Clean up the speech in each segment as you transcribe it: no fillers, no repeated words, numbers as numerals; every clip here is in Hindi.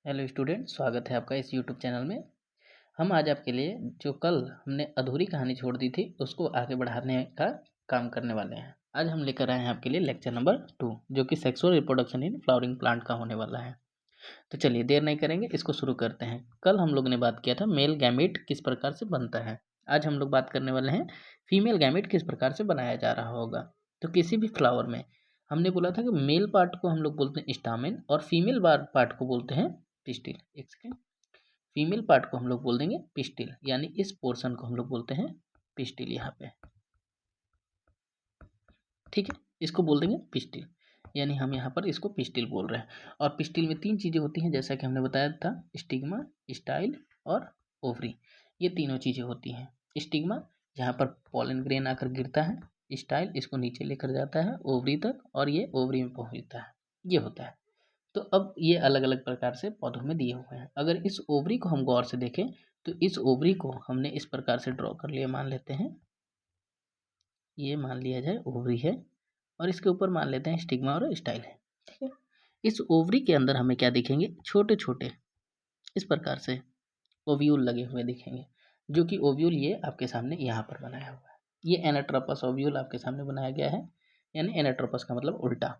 हेलो स्टूडेंट, स्वागत है आपका इस यूट्यूब चैनल में। हम आज आपके लिए जो कल हमने अधूरी कहानी छोड़ दी थी उसको आगे बढ़ाने का काम करने वाले हैं। आज हम लेकर आए हैं आपके लिए लेक्चर नंबर 2 जो कि sexual reproduction in flowering plant का होने वाला है। तो चलिए देर नहीं करेंगे, इसको शुरू करते हैं। कल हम लोग ने बात किया था मेल गैमेट किस प्रकार से बनता है। आज हम लोग बात करने वाले हैं फीमेल गैमेट किस प्रकार से बनाया जा रहा होगा। तो किसी भी फ्लावर में हमने बोला था कि मेल पार्ट को हम लोग बोलते हैं स्टामेन और फीमेल पार्ट को बोलते हैं पिस्टिल। एक सेकेंड, फीमेल पार्ट को हम लोग बोल देंगे पिस्टिल, यानी इस पोर्शन को हम लोग बोलते हैं पिस्टिल यहाँ पे। ठीक है, इसको बोल देंगे पिस्टिल, यानी हम यहाँ पर इसको पिस्टिल बोल रहे हैं। और पिस्टिल में 3 चीज़ें होती हैं, जैसा कि हमने बताया था, स्टिग्मा, स्टाइल और ओवरी। ये तीनों चीज़ें होती हैं। स्टिग्मा जहाँ पर पॉलन ग्रेन आकर गिरता है, स्टाइल इसको नीचे लेकर जाता है ओवरी तक और ये ओवरी में पहुँचता है, ये होता है। तो अब ये अलग अलग प्रकार से पौधों में दिए हुए हैं। अगर इस ओवरी को हम गौर से देखें तो इस ओवरी को हमने इस प्रकार से ड्रॉ कर लिया, मान लेते हैं ये मान लिया जाए ओवरी है और इसके ऊपर मान लेते हैं स्टिग्मा और स्टाइल है। ठीक है, इस ओवरी के अंदर हमें क्या दिखेंगे, छोटे छोटे इस प्रकार से ओव्यूल लगे हुए दिखेंगे, जो कि ओव्यूल ये आपके सामने यहाँ पर बनाया हुआ है। ये एनाट्रोपस ओव्यूल आपके सामने बनाया गया है, यानी एनाट्रोपस का मतलब उल्टा,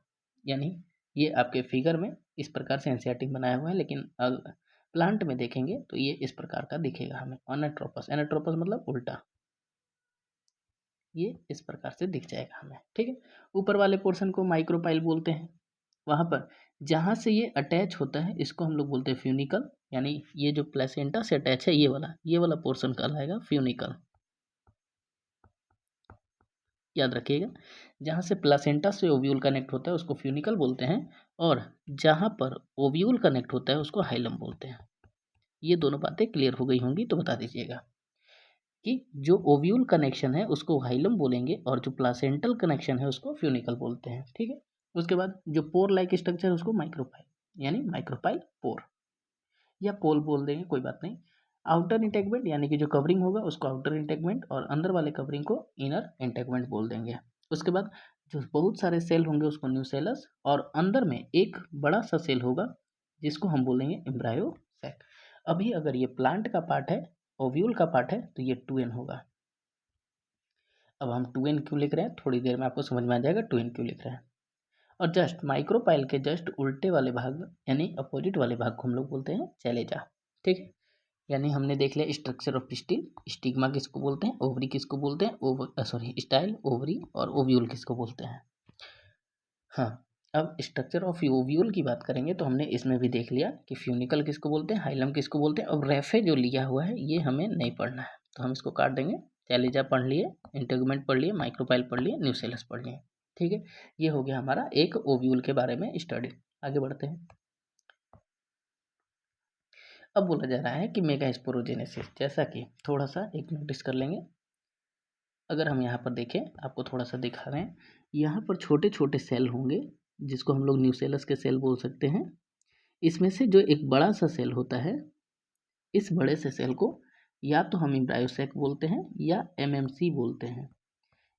यानी ये आपके फिगर में इस प्रकार से एनसीईआरटी बनाया हुआ है, लेकिन प्लांट में देखेंगे तो ये इस प्रकार का दिखेगा हमें। एनाट्रोपस, एनाट्रोपस मतलब उल्टा, ये इस प्रकार से दिख जाएगा हमें। ठीक है, ऊपर वाले पोर्शन को माइक्रोपाइल बोलते हैं। वहाँ पर जहाँ से ये अटैच होता है इसको हम लोग बोलते हैं फ्यूनिकल, यानी ये जो प्लेसेंटा से अटैच है ये वाला पोर्शन कहलाएगा फ्यूनिकल। याद रखिएगा, जहाँ से प्लासेंटा से ओव्यूल कनेक्ट होता है उसको फ्यूनिकल बोलते हैं, और जहाँ पर ओव्यूल कनेक्ट होता है उसको हाइलम बोलते हैं। ये दोनों बातें क्लियर हो गई होंगी तो बता दीजिएगा कि जो ओव्यूल कनेक्शन है उसको हाइलम बोलेंगे और जो प्लासेंटल कनेक्शन है उसको फ्यूनिकल बोलते हैं। ठीक है, उसके बाद जो पोर लाइक स्ट्रक्चर है उसको माइक्रोपाइल यानी माइक्रोपाइल पोर या पोल बोल देंगे, कोई बात नहीं। आउटर इंटेगमेंट यानी कि जो कवरिंग होगा उसको आउटर इंटेगमेंट और अंदर वाले कवरिंग को इनर इंटेगमेंट बोल देंगे। उसके बाद जो बहुत सारे सेल होंगे उसको न्यूसेलस, और अंदर में एक बड़ा सा सेल होगा जिसको हम बोलेंगे एम्ब्रायो सैक। अभी अगर ये प्लांट का पार्ट है, ओव्यूल का पार्ट है, तो ये 2n होगा। अब हम 2n क्यों लिख रहे हैं, थोड़ी देर में आपको समझ में आ जाएगा 2n क्यों लिख रहे हैं। और जस्ट माइक्रोपाइल के जस्ट उल्टे वाले भाग यानी अपोजिट वाले भाग को हम लोग बोलते हैं चैलेजा। ठीक है, यानी हमने देख लिया स्ट्रक्चर ऑफ पिस्टिल, स्टिग्मा किसको बोलते हैं, ओवरी किसको बोलते हैं, स्टाइल, ओवरी और ओव्यूल किसको बोलते हैं। हाँ, अब स्ट्रक्चर ऑफ ओव्यूल की बात करेंगे तो हमने इसमें भी देख लिया कि फ्यूनिकल किसको बोलते हैं, हाइलम किसको बोलते हैं। अब रेफे जो लिया हुआ है ये हमें नहीं पढ़ना है तो हम इसको काट देंगे। चैलेजा पढ़ लिए, इंटेगुमेंट पढ़ लिए, माइक्रोपाइल पढ़ लिए, न्यूसेलस पढ़ लिए। ठीक है, ये हो गया हमारा एक ओव्यूल के बारे में स्टडी। आगे बढ़ते हैं। अब बोला जा रहा है कि मेगास्पोरोजेनेसिस, जैसा कि थोड़ा सा एक नोटिस कर लेंगे। अगर हम यहाँ पर देखें, आपको थोड़ा सा दिखा रहे हैं, यहाँ पर छोटे छोटे सेल होंगे जिसको हम लोग न्यूसेलस के सेल बोल सकते हैं। इसमें से जो एक बड़ा सा सेल होता है, इस बड़े से सेल को या तो हम एम्ब्रायोसैक बोलते हैं या एमएमसी बोलते हैं,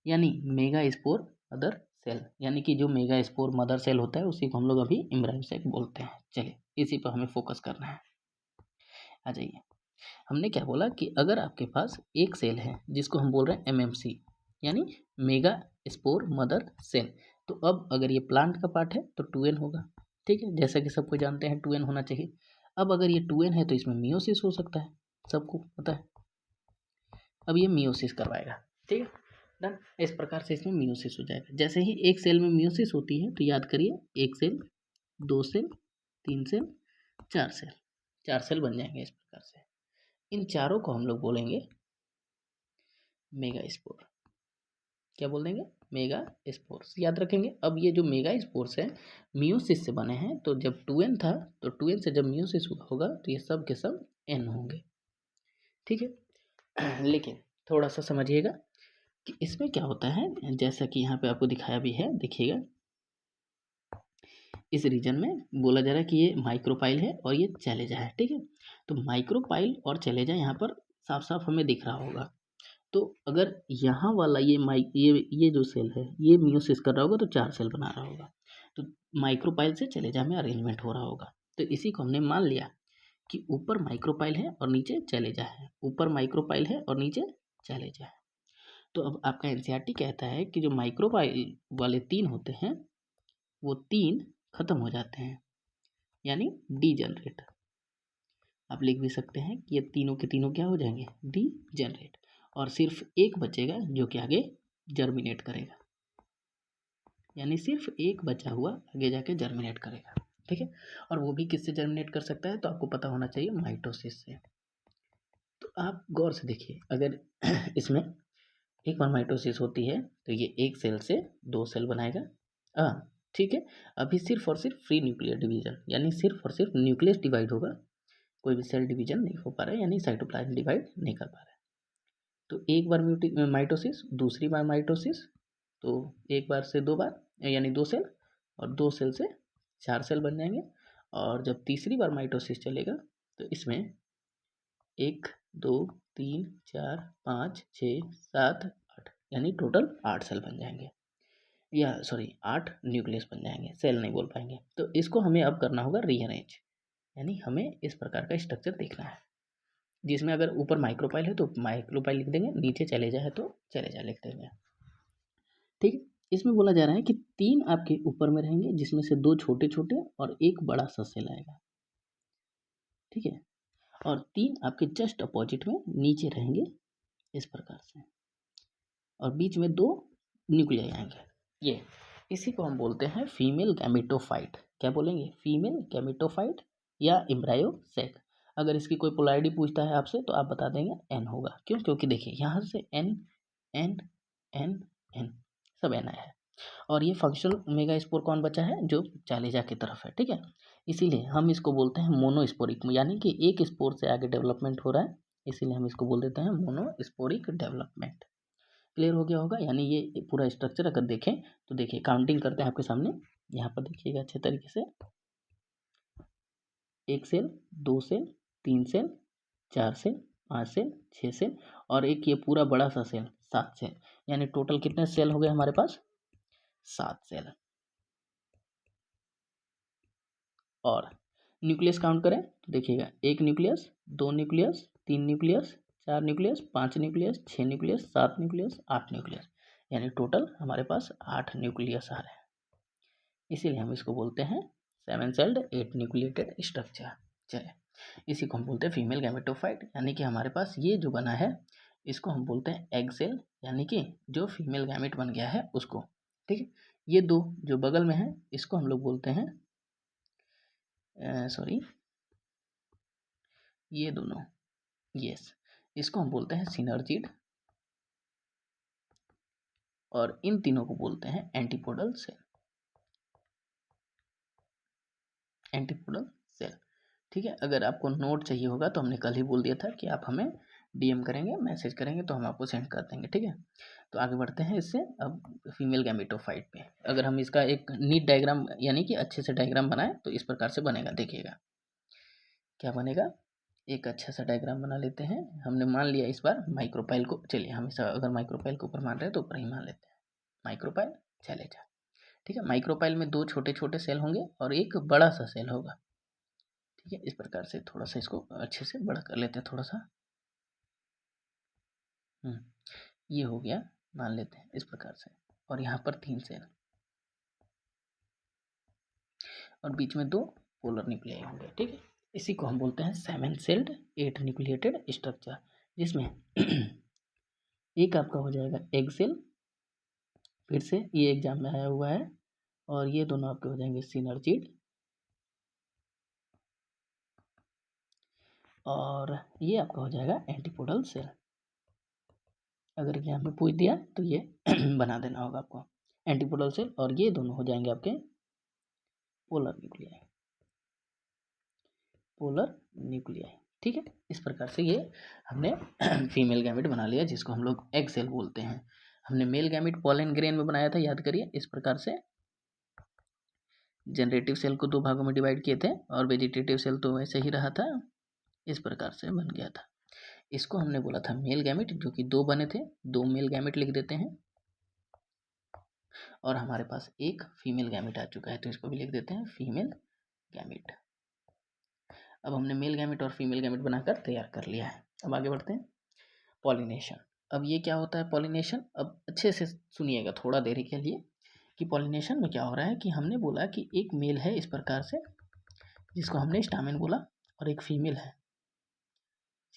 यानी मेगा स्पोर मदर सेल, यानी कि जो मेगा स्पोर मदर सेल होता है उसी को हम लोग अभी एम्ब्रायोसैक बोलते हैं। चलिए इसी पर हमें फोकस करना है। आ जाइए, हमने क्या बोला कि अगर आपके पास एक सेल है जिसको हम बोल रहे हैं एमएमसी, यानी मेगा स्पोर मदर सेल, तो अब अगर ये प्लांट का पार्ट है तो 2n होगा। ठीक है, जैसा कि सबको जानते हैं 2n होना चाहिए। अब अगर ये 2n है तो इसमें मियोसिस हो सकता है, सबको पता है। अब ये मियोसिस करवाएगा। ठीक है, डन। इस प्रकार से इसमें मियोसिस हो जाएगा। जैसे ही एक सेल में मियोसिस होती है तो याद करिए, एक cell, 2 cell, 3 cell, 4 cell, 4 cell बन जाएंगे इस प्रकार से। इन चारों को हम लोग बोलेंगे मेगा स्पोर। क्या बोल देंगे, मेगा स्पोर्स। याद रखेंगे। अब ये जो मेगा स्पोर्स है मियोसिस से बने हैं, तो जब 2n था तो 2n से जब मियोसिस होगा तो ये सब के सब n होंगे। ठीक है, लेकिन थोड़ा सा समझिएगा कि इसमें क्या होता है, जैसा कि यहाँ पे आपको दिखाया भी है, देखिएगा इस रीजन में बोला जा रहा है कि ये माइक्रोपाइल है और ये चैलेजा है। ठीक है, तो माइक्रोपाइल और चैलेजा यहाँ पर साफ साफ हमें दिख रहा होगा। तो अगर यहाँ वाला ये जो सेल है ये मियोसिस कर रहा होगा तो 4 सेल बना रहा होगा, तो माइक्रोपाइल से चैलेजा में अरेंजमेंट हो रहा होगा। तो इसी को हमने मान लिया कि ऊपर माइक्रोपाइल है और नीचे चैलेजा है, ऊपर माइक्रोपाइल है और नीचे चैलेजा है। तो अब आपका एनसीईआरटी कहता है कि जो माइक्रोपाइल वाले 3 होते हैं वो 3 खत्म हो जाते हैं, यानी डीजनरेट। आप लिख भी सकते हैं कि ये तीनों के तीनों क्या हो जाएंगे, डीजनरेट, और सिर्फ एक बचेगा जो कि आगे जर्मिनेट करेगा, यानी सिर्फ एक बचा हुआ आगे जाके जर्मिनेट करेगा। ठीक है, और वो भी किससे जर्मिनेट कर सकता है, तो आपको पता होना चाहिए माइटोसिस से। तो आप गौर से देखिए, अगर इसमें एक बार माइटोसिस होती है तो ये एक सेल से 2 सेल बनाएगा। ठीक है, अभी सिर्फ और सिर्फ फ्री न्यूक्लियर डिवीजन, यानी सिर्फ और सिर्फ न्यूक्लियस डिवाइड होगा, कोई भी सेल डिवीजन नहीं हो पा रहा है, यानी साइटोप्लाज्म डिवाइड नहीं कर पा रहा है। तो एक बार माइटोसिस, दूसरी बार माइटोसिस, तो एक बार से 2 बार यानी 2 सेल, और 2 सेल से 4 सेल बन जाएंगे। और जब तीसरी बार माइटोसिस चलेगा तो इसमें 1 2 3 4 5 6 7 8, यानी टोटल 8 सेल बन जाएंगे, या सॉरी 8 न्यूक्लियस बन जाएंगे, सेल नहीं बोल पाएंगे। तो इसको हमें अब करना होगा रीअरेंज, यानी हमें इस प्रकार का स्ट्रक्चर देखना है, जिसमें अगर ऊपर माइक्रोपाइल है तो माइक्रोपाइल लिख देंगे, नीचे चले जाए तो चले जा लिख देंगे। ठीक है, इसमें बोला जा रहा है कि 3 आपके ऊपर में रहेंगे, जिसमें से 2 छोटे छोटे और एक बड़ा सा सेल आएगा। ठीक है, और 3 आपके जस्ट अपोजिट में नीचे रहेंगे इस प्रकार से, और बीच में 2 न्यूक्लियाई आएंगे। ये इसी को हम बोलते हैं फीमेल गैमेटोफाइट। क्या बोलेंगे, फीमेल गैमेटोफाइट या एम्ब्रायोसेक। अगर इसकी कोई पोलैरिटी पूछता है आपसे तो आप बता देंगे एन होगा। क्यों, क्योंकि देखिए यहाँ से एन एन एन एन सब एन आया है, और ये फंक्शनल ओमेगा स्पोर कौन बचा है, जो चालीजा की तरफ है। ठीक है, इसीलिए हम इसको बोलते हैं मोनोस्पोरिक, यानी कि एक स्पोर से आगे डेवलपमेंट हो रहा है, इसीलिए हम इसको बोल देते हैं मोनोस्पोरिक डेवलपमेंट। क्लियर हो गया होगा। यानी ये पूरा स्ट्रक्चर अगर देखें तो देखिए, काउंटिंग करते हैं आपके सामने, यहाँ पर देखिएगा अच्छे तरीके से, 1 cell 2 cell 3 cell 4 cell 5 cell 6 cell, और एक ये पूरा बड़ा सा सेल 7 सेल, यानी टोटल कितने सेल हो गए हमारे पास, 7 सेल। और न्यूक्लियस काउंट करें तो देखिएगा, 1 nucleus 2 nucleus 3 nucleus 4 nucleus 5 nucleus 6 nucleus 7 nucleus 8 nucleus, यानी टोटल हमारे पास 8 न्यूक्लियस आ रहे हैं। इसीलिए हम इसको बोलते हैं 7 सेल्ड 8 न्यूक्लिएटेड स्ट्रक्चर। चलिए, इसी को हम बोलते हैं फीमेल गैमेटोफाइट, यानी कि हमारे पास ये जो बना है इसको हम बोलते हैं एग सेल, यानी कि जो फीमेल गैमेट बन गया है उसको। ठीक है, ये 2 जो बगल में है इसको हम लोग बोलते हैं सॉरी, ये दोनों, यस, इसको हम बोलते हैं सिनर्जिड, और इन तीनों को बोलते हैं एंटीपोडल सेल, एंटीपोडल सेल। ठीक है, अगर आपको नोट चाहिए होगा तो हमने कल ही बोल दिया था कि आप हमें डीएम करेंगे, मैसेज करेंगे, तो हम आपको सेंड कर देंगे। ठीक है, तो आगे बढ़ते हैं इससे अब फीमेल गैमेटोफाइट पे। अगर हम इसका एक नीट डायग्राम, यानी कि अच्छे से डायग्राम बनाएं तो इस प्रकार से बनेगा। देखिएगा क्या बनेगा, एक अच्छा सा डायग्राम बना लेते हैं। हमने मान लिया इस बार माइक्रोपाइल को, चलिए हमेशा अगर माइक्रोपाइल को ऊपर मान रहे हैं तो ऊपर ही मान लेते हैं, माइक्रोपाइल चले जा। ठीक है, माइक्रोपाइल में 2 छोटे छोटे सेल होंगे और एक बड़ा सा सेल होगा। ठीक है, इस प्रकार से थोड़ा सा इसको अच्छे से बड़ा कर लेते हैं थोड़ा सा। ये हो गया, मान लेते हैं इस प्रकार से, और यहाँ पर 3 सेल, और बीच में 2 पोलर न्यूक्लियाई होंगे। ठीक है, इसी को हम बोलते हैं 7 सेल्ड 8 न्यूक्लिएटेड स्ट्रक्चर, जिसमें एक आपका हो जाएगा एग सेल, फिर से ये एग्जाम में आया हुआ है, और ये दोनों आपके हो जाएंगे सिनर्जिड, और ये आपका हो जाएगा एंटीपोडल सेल। अगर एग्जाम में पूछ दिया तो ये बना देना होगा आपको, एंटीपोडल सेल, और ये दोनों हो जाएंगे आपके पोलर न्यूक्लियाई, पोलर न्यूक्लियाई। ठीक है, इस प्रकार से ये हमने फीमेल गैमेट बना लिया, जिसको हम लोग एग सेल बोलते हैं। हमने मेल गैमेट पॉलन ग्रेन में बनाया था, याद करिए, इस प्रकार से जनरेटिव सेल को 2 भागों में डिवाइड किए थे, और वेजिटेटिव सेल तो वैसे ही रहा था, इस प्रकार से बन गया था। इसको हमने बोला था मेल गैमेट, जो कि 2 बने थे, 2 मेल गैमेट लिख देते हैं, और हमारे पास एक फीमेल गैमेट आ चुका है, तो इसको भी लिख देते हैं फीमेल गैमेट। अब हमने मेल गैमेट और फीमेल गैमेट बनाकर तैयार कर लिया है। अब आगे बढ़ते हैं। पॉलिनेशन। अब ये क्या होता है पॉलिनेशन? अब अच्छे से सुनिएगा थोड़ा देरी के लिए कि पॉलिनेशन में क्या हो रहा है कि हमने बोला कि एक मेल है इस प्रकार से जिसको हमने स्टामेन बोला, और एक फीमेल है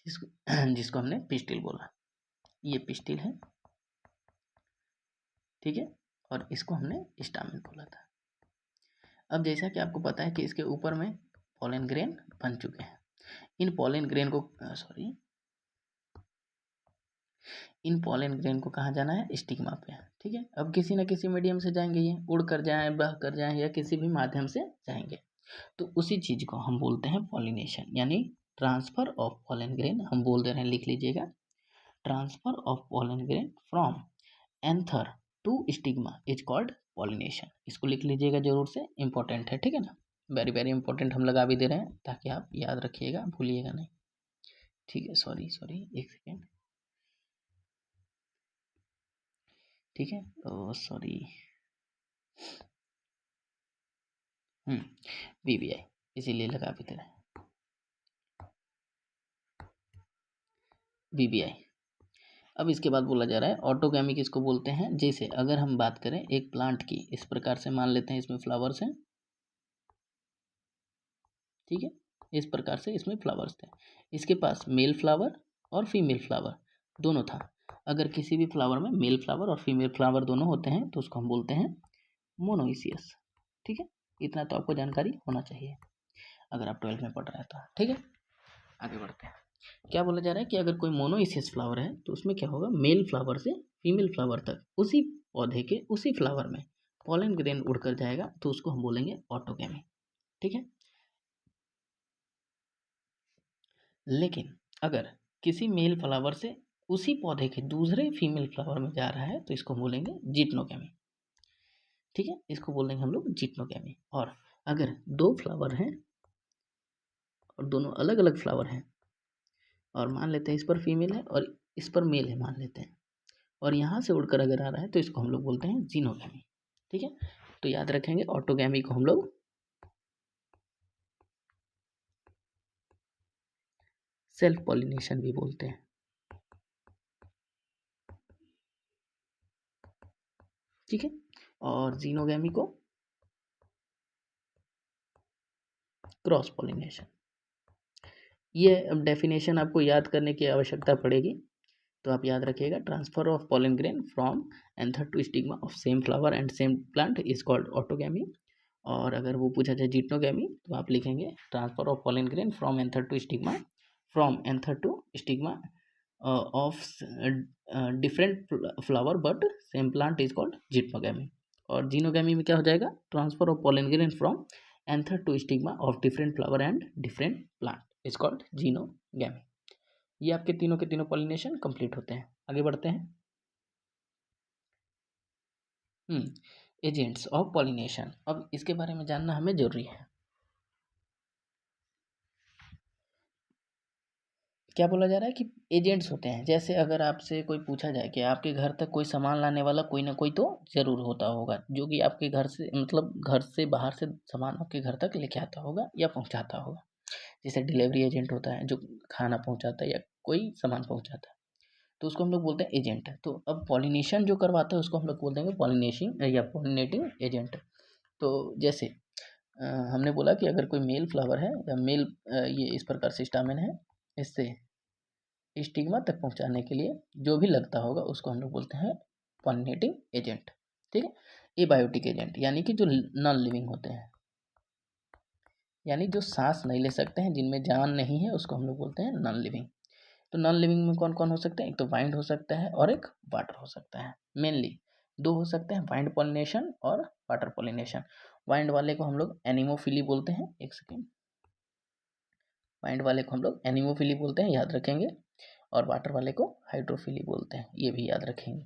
जिसको हमने पिस्टिल बोला। ये पिस्टिल है, ठीक है, और इसको हमने स्टामेन बोला था। अब जैसा कि आपको पता है कि इसके ऊपर में पॉलन ग्रेन बन चुके हैं। इन पॉलन ग्रेन को इन पॉलन ग्रेन को कहाँ जाना है? स्टिग्मा पे, ठीक है। अब किसी न किसी मीडियम से जाएंगे, ये उड़ कर जाए, बह कर जाए, या किसी भी माध्यम से जाएंगे, तो उसी चीज को हम बोलते हैं पॉलिनेशन, यानी ट्रांसफर ऑफ पॉलन ग्रेन। हम बोल दे रहे हैं, लिख लीजिएगा, transfer of pollen grain from anther to stigma is called pollination. इसको लिख लीजिएगा जरूर से, इंपॉर्टेंट है, ठीक है ना, वेरी वेरी इंपॉर्टेंट हम लगा भी दे रहे हैं ताकि आप याद रखिएगा, भूलिएगा नहीं, ठीक है। सॉरी सॉरी, एक सेकेंड, ठीक है, तो सॉरी, BBI इसीलिए लगा भी दे रहे हैं, BBI। अब इसके बाद बोला जा रहा है ऑटोगैमी किसको बोलते हैं? जैसे अगर हम बात करें एक प्लांट की, इस प्रकार से मान लेते हैं इसमें फ्लावर्स हैं, ठीक है, इस प्रकार से इसमें फ्लावर्स थे, इसके पास मेल फ्लावर और फीमेल फ्लावर दोनों था। अगर किसी भी फ्लावर में मेल फ्लावर और फीमेल फ्लावर दोनों होते हैं तो उसको हम बोलते हैं मोनोइसियस, ठीक है। इतना तो आपको जानकारी होना चाहिए अगर आप 12th में पढ़ रहे हैं तो, ठीक है। आगे बढ़ते हैं। क्या बोला जा रहा है कि अगर कोई मोनोइसियस फ्लावर है तो उसमें क्या होगा, मेल फ्लावर से फीमेल फ्लावर तक उसी पौधे के उसी फ्लावर में पॉलन ग्रेन उड़कर जाएगा, तो उसको हम बोलेंगे ऑटोगैमी, ठीक है। लेकिन अगर किसी मेल फ्लावर से उसी पौधे के दूसरे फीमेल फ्लावर में जा रहा है तो इसको बोलेंगे जिटनोगैमी, ठीक है, इसको बोलेंगे हम लोग जिटनोगैमी। और अगर दो फ्लावर हैं और दोनों अलग अलग फ्लावर हैं, और मान लेते हैं इस पर फीमेल है और इस पर मेल है मान लेते हैं, और यहाँ से उड़कर अगर आ रहा है तो इसको हम लोग बोलते हैं जीनोगैमी, ठीक है। तो याद रखेंगे ऑटोगैमी को हम लोग सेल्फ पॉलिनेशन भी बोलते हैं, ठीक है, और जीनोगैमी को क्रॉस पॉलिनेशन। ये अब डेफिनेशन आपको याद करने की आवश्यकता पड़ेगी, तो आप याद रखिएगा, transfer of pollen grain from anther to stigma of same flower and same plant is called autogamy. और अगर वो पूछा जाए जिटनोगैमी तो आप लिखेंगे transfer of pollen grain from anther to stigma of different flower but same plant is called geitonogamy. और जीनोगैमी में क्या हो जाएगा, transfer of pollen grain from anther to stigma of different flower and different plant is called xenogamy. ये आपके तीनों के तीनों पॉलिनेशन कंप्लीट होते हैं। आगे बढ़ते हैं। एजेंट्स ऑफ पॉलिनेशन, अब इसके बारे में जानना हमें जरूरी है। क्या बोला जा रहा है कि एजेंट्स होते हैं, जैसे अगर आपसे कोई पूछा जाए कि आपके घर तक कोई सामान लाने वाला कोई ना कोई तो जरूर होता होगा, जो कि आपके घर से मतलब घर से बाहर से सामान आपके घर तक लेके आता होगा या पहुंचाता होगा। जैसे डिलीवरी एजेंट होता है जो खाना पहुंचाता है या कोई सामान पहुंचाता है, तो उसको हम लोग बोलते हैं एजेंट। तो अब पॉलिनेशन जो करवाता है उसको हम लोग बोलते हैं पॉलिनेशिंग या पॉलिनेटिंग एजेंट। तो जैसे हमने बोला कि अगर कोई मेल फ्लावर है या मेल ये इस प्रकार से स्टामेन है, इससे स्टिग्मा तक पहुंचाने के लिए जो भी लगता होगा उसको हम लोग बोलते हैं पॉलिनेटिंग एजेंट, ठीक है। एबायोटिक एजेंट यानी कि जो नॉन लिविंग होते हैं, यानी जो सांस नहीं ले सकते हैं, जिनमें जान नहीं है, उसको हम लोग बोलते हैं नॉन लिविंग। तो नॉन लिविंग में कौन कौन हो सकते हैं, एक तो वाइंड हो सकता है और एक वाटर हो सकता है। मेनली दो हो सकते हैं, वाइंड पॉलिनेशन और वाटर पॉलिनेशन। वाइंड वाले को हम लोग एनिमोफिली बोलते हैं, एक सेकेंड, वाइंड वाले को हम लोग एनिमोफिली बोलते हैं, याद रखेंगे। और वाटर वाले को हाइड्रोफिली बोलते हैं, ये भी याद रखेंगे।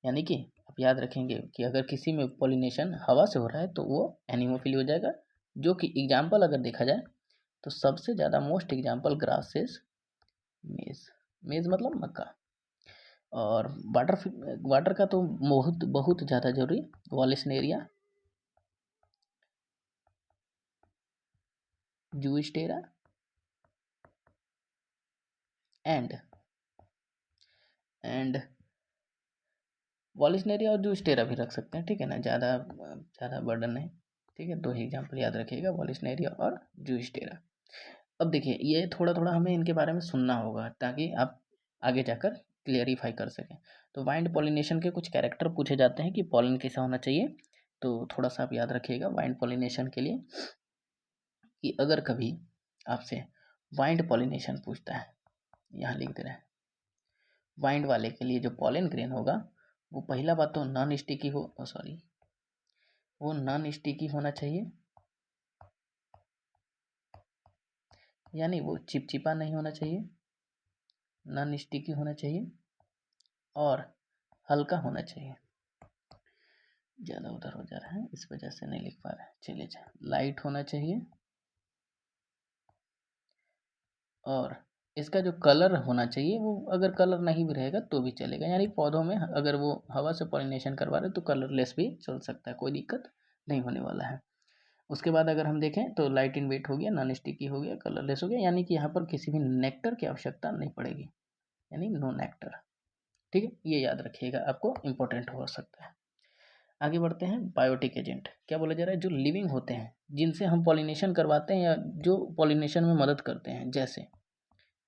यानी कि आप याद रखेंगे कि अगर किसी में पॉलिनेशन हवा से हो रहा है तो वो एनिमोफिली हो जाएगा, जो कि एग्जाम्पल अगर देखा जाए तो सबसे ज़्यादा मोस्ट एग्जाम्पल ग्रासेस, मेज, मेज मतलब मक्का। और वाटर वाटर का तो बहुत बहुत ज़्यादा जरूरी वॉलिस्नेरिया, जूस्टेरा एंड वॉलिस्नेरिया और जूस्टेरा भी रख सकते हैं, ठीक है ना, ज़्यादा बर्डन नहीं, ठीक है। 2 ही एग्जाम्पल याद रखिएगा, वॉलिस्नेरिया और जूस्टेरा। अब देखिए ये थोड़ा थोड़ा हमें इनके बारे में सुनना होगा ताकि आप आगे जाकर क्लियरिफाई कर सकें। तो वाइंड पॉलिनेशन के कुछ कैरेक्टर पूछे जाते हैं कि पॉलिन कैसा होना चाहिए, तो थोड़ा सा आप याद रखिएगा वाइंड पॉलिनेशन के लिए कि अगर कभी आपसे वाइंड पॉलिनेशन पूछता है, यहाँ लिख दे रहे हैं, वाइंड वाले के लिए जो पॉलिन ग्रेन होगा वो पहला बात तो नॉन स्टिकी वो नॉन स्टिकी होना चाहिए, यानी वो चिपचिपा नहीं होना चाहिए, नॉन स्टिकी होना चाहिए और हल्का होना चाहिए। ज़्यादा उधर हो जा रहा है इस वजह से नहीं लिख पा रहे हैं, चलिए लाइट होना चाहिए और इसका जो कलर होना चाहिए वो अगर कलर नहीं भी रहेगा तो भी चलेगा, यानी पौधों में अगर वो हवा से पॉलिनेशन करवा रहे तो कलरलेस भी चल सकता है, कोई दिक्कत नहीं होने वाला है। उसके बाद अगर हम देखें तो लाइट इन वेट हो गया, नॉन स्टिकी हो गया, कलरलेस हो गया, यानी कि यहाँ पर किसी भी नेक्टर की आवश्यकता नहीं पड़ेगी, यानी नो नेक्टर, ठीक है। ये याद रखिएगा, आपको इंपॉर्टेंट हो सकता है। आगे बढ़ते हैं, बायोटिक एजेंट क्या बोला जा रहा है, जो लिविंग होते हैं जिनसे हम पॉलिनेशन करवाते हैं या जो पॉलिनेशन में मदद करते हैं, जैसे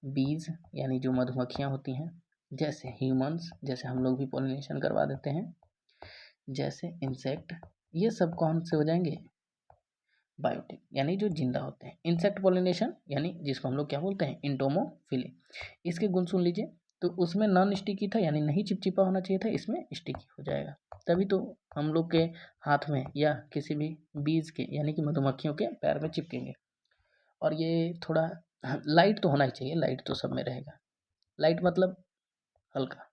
बीज यानी जो मधुमक्खियाँ होती हैं, जैसे ह्यूमंस जैसे हम लोग भी पॉलिनेशन करवा देते हैं, जैसे इंसेक्ट, ये सब कौन से हो जाएंगे, बायोटिक यानी जो जिंदा होते हैं। इंसेक्ट पॉलिनेशन यानी जिसको हम लोग क्या बोलते हैं, इंटोमोफिली, इसके गुण सुन लीजिए। तो उसमें नॉन स्टिकी था यानी नहीं चिपचिपा होना चाहिए था, इसमें स्टिकी हो जाएगा, तभी तो हम लोग के हाथ में या किसी भी बीज के यानी कि मधुमक्खियों के पैर में चिपकेंगे। और ये थोड़ा लाइट तो होना ही चाहिए, लाइट तो सब में रहेगा, लाइट मतलब हल्का।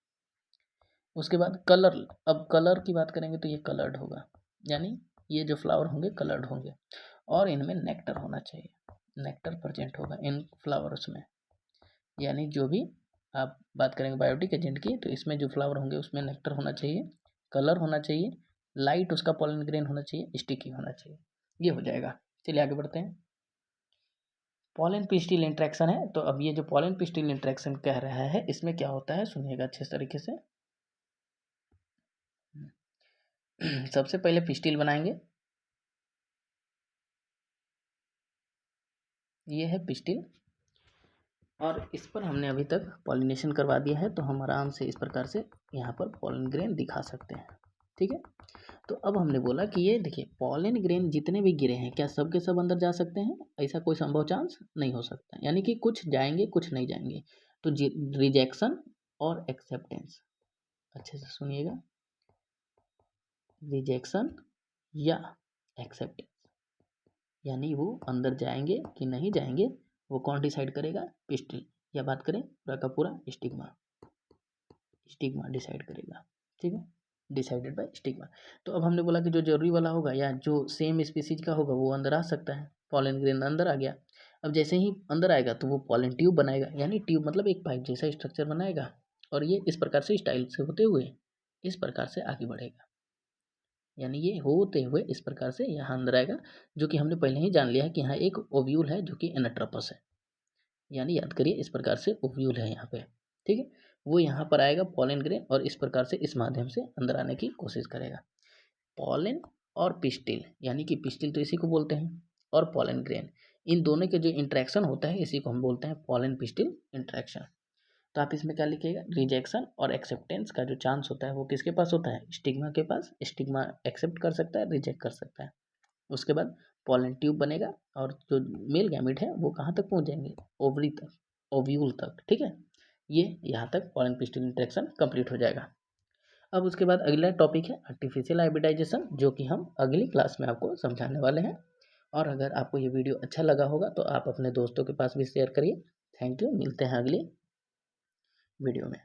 उसके बाद कलर, अब कलर की बात करेंगे तो ये कलर्ड होगा, यानी ये जो फ्लावर होंगे कलर्ड होंगे और इनमें नेक्टर होना चाहिए, नेक्टर प्रेजेंट होगा इन फ्लावर्स में, यानी जो भी आप बात करेंगे बायोटिक एजेंट की तो इसमें जो फ्लावर होंगे उसमें नेक्टर होना चाहिए, कलर होना चाहिए, लाइट उसका पॉलन ग्रेन होना चाहिए, स्टिकी होना चाहिए, ये हो जाएगा। चलिए आगे बढ़ते हैं। पॉलन पिस्टिल इंट्रैक्शन है, तो अब ये जो पॉलन पिस्टिल इंट्रैक्शन कह रहा है इसमें क्या होता है, सुनिएगा अच्छे तरीके से। सबसे पहले पिस्टिल बनाएंगे, ये है पिस्टिल और इस पर हमने अभी तक पॉलिनेशन करवा दिया है, तो हम आराम से इस प्रकार से यहाँ पर पॉलन ग्रेन दिखा सकते हैं, ठीक है। तो अब हमने बोला कि ये देखिए पॉलन ग्रेन जितने भी गिरे हैं क्या सब के सब अंदर जा सकते हैं, ऐसा कोई संभव चांस नहीं हो सकता, यानी कि कुछ जाएंगे कुछ नहीं जाएंगे। तो रिजेक्शन और एक्सेप्टेंस, अच्छे से सुनिएगा, रिजेक्शन या एक्सेप्टेंस, यानी वो अंदर जाएंगे कि नहीं जाएंगे वो कौन डिसाइड करेगा, पिस्टिल, या बात करें पूरा का पूरा स्टिग्मा, स्टिग्मा डिसाइड करेगा, ठीक है, डिसाइडेड बाय स्टिग्मा। तो अब हमने बोला कि जो जरूरी वाला होगा या जो सेम स्पीसीज का होगा वो अंदर आ सकता है, पॉलन ग्रेन अंदर आ गया। अब जैसे ही अंदर आएगा तो वो पॉलन ट्यूब बनाएगा, यानी ट्यूब मतलब एक पाइप जैसा स्ट्रक्चर बनाएगा और ये इस प्रकार से स्टाइल से होते हुए इस प्रकार से आगे बढ़ेगा, यानी ये होते हुए इस प्रकार से यहाँ अंदर आएगा, जो कि हमने पहले ही जान लिया है कि यहाँ एक ओव्यूल है जो कि एनाट्रोपस है, यानी याद करिए इस प्रकार से ओव्यूल है यहाँ पे, ठीक है। वो यहाँ पर आएगा पॉलन ग्रेन और इस प्रकार से इस माध्यम से अंदर आने की कोशिश करेगा। पॉलन और पिस्टिल, यानी कि पिस्टिल तो इसी को बोलते हैं और पॉलन ग्रेन, इन दोनों के जो इंट्रैक्शन होता है इसी को हम बोलते हैं पॉलन पिस्टिल इंट्रैक्शन। तो आप इसमें क्या लिखिएगा, रिजेक्शन और एक्सेप्टेंस का जो चांस होता है वो किसके पास होता है, स्टिग्मा के पास, स्टिग्मा एक्सेप्ट कर सकता है, रिजेक्ट कर सकता है। उसके बाद पॉलन ट्यूब बनेगा और जो मेल गैमेट है वो कहाँ तक पहुँच जाएंगे, ओवरी तक, ओव्यूल तक, ठीक है। ये यहाँ तक पॉलन पिस्टिल इंट्रैक्शन कंप्लीट हो जाएगा। अब उसके बाद अगला टॉपिक है आर्टिफिशियल हाइब्रिडाइजेशन, जो कि हम अगली क्लास में आपको समझाने वाले हैं। और अगर आपको ये वीडियो अच्छा लगा होगा तो आप अपने दोस्तों के पास भी शेयर करिए। थैंक यू, मिलते हैं अगली वीडियो में।